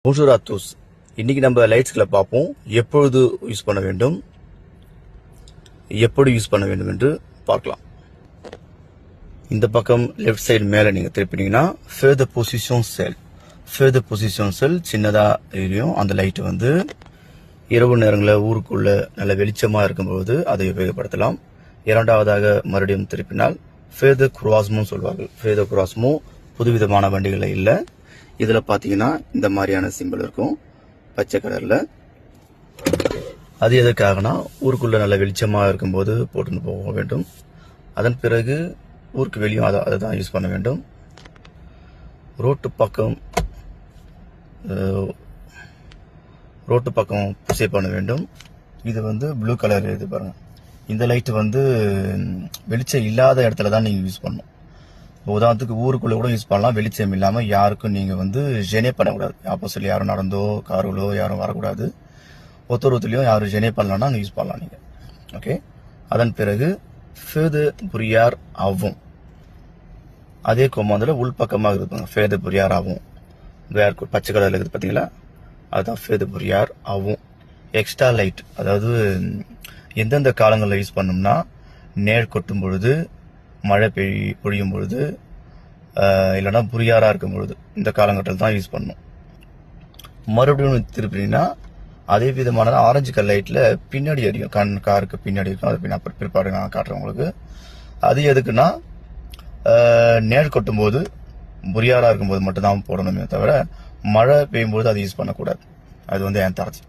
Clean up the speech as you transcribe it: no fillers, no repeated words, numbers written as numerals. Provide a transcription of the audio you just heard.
Bonjour à tous. இன்னைக்கு நம்ம லைட்ஸ்களை பார்ப்போம். எப்பொழுது யூஸ் பண்ண வேண்டும், எப்படி யூஸ் பண்ண வேண்டும் என்று பார்க்கலாம். இந்த பக்கம் லெஃப்ட் சைடு மேலே நீங்கள் திருப்பினீங்கன்னா ஃபர்தர் பொசிஷன் செல் சின்னதாக எரியும். அந்த லைட்டு வந்து இரவு நேரங்களில் ஊருக்குள்ள நல்ல வெளிச்சமாக இருக்கும்போது அதை உபயோகப்படுத்தலாம். இரண்டாவதாக மறுபடியும் திருப்பினால் ஃபர்தர் குராஸ்மோ சொல்வார்கள். ஃபர்தர் குராஸ்மோ புதுவிதமான வண்டிகளில் இல்லை. இதில் பார்த்தீங்கன்னா இந்த மாதிரியான சிம்பிள் இருக்கும் பச்சை கலரில். அது எதற்காகனா ஊருக்குள்ளே நல்ல வெளிச்சமாக இருக்கும்போது போட்டுன்னு போக வேண்டும். அதன் பிறகு ஊருக்கு வெளியும் அதை தான் யூஸ் பண்ண வேண்டும். ரோட்டு பக்கம் புசை பண்ண வேண்டும். இது வந்து ப்ளூ கலர். இது பாருங்க, இந்த லைட்டு வந்து வெளிச்சம் இல்லாத இடத்துல தான் நீங்கள் யூஸ் பண்ணணும். உதாரணத்துக்கு ஊருக்குள்ளே கூட யூஸ் பண்ணலாம். வெளிச்சம் இல்லாமல் யாருக்கும் நீங்கள் வந்து ஜெனே பண்ணக்கூடாது. ஆப்போசிட்ல யாரும் நடந்தோ காருகளோ யாரும் வரக்கூடாது. ஒருத்தருலையும் யாரும் ஜெனே பண்ணலாம்னா அங்கே யூஸ் பண்ணலாம் நீங்கள். ஓகே. அதன் பிறகு ஃபர்தர் புரியார் ஆகும். அதே கொமாந்தில் உள்பக்கமாக இருப்பாங்க. ஃபர்தர் புரியார் ஆகும். வேர் பச்சை கலரில் இருக்குது பார்த்தீங்களா, அதுதான் ஃபர்தர் புரியார் ஆகும். எக்ஸ்ட்ரா லைட், அதாவது எந்தெந்த காலங்களில் யூஸ் பண்ணோம்னா நேர் கொட்டும் பொழுது, மழை பொழியும் பொழுது, இல்லைன்னா புரியாராக இருக்கும் பொழுது, இந்த காலகட்டத்தில் தான் யூஸ் பண்ணணும். மறுபடியும் திருப்பினீங்கன்னா அதே விதமான ஆரஞ்சு கலர் லைட்டில் பின்னாடி எரியும். காருக்கு பின்னாடி இருக்கும். அது பிற்பாடு நான் காட்டுறேன் உங்களுக்கு. அது எதுக்குன்னா நேர் கொட்டும் போது, புரியாராக இருக்கும்போது மட்டும்தான் போடணுமே தவிர மழை பெய்யும் போது அதை யூஸ் பண்ணக்கூடாது. அது வந்து என் தாட்சி.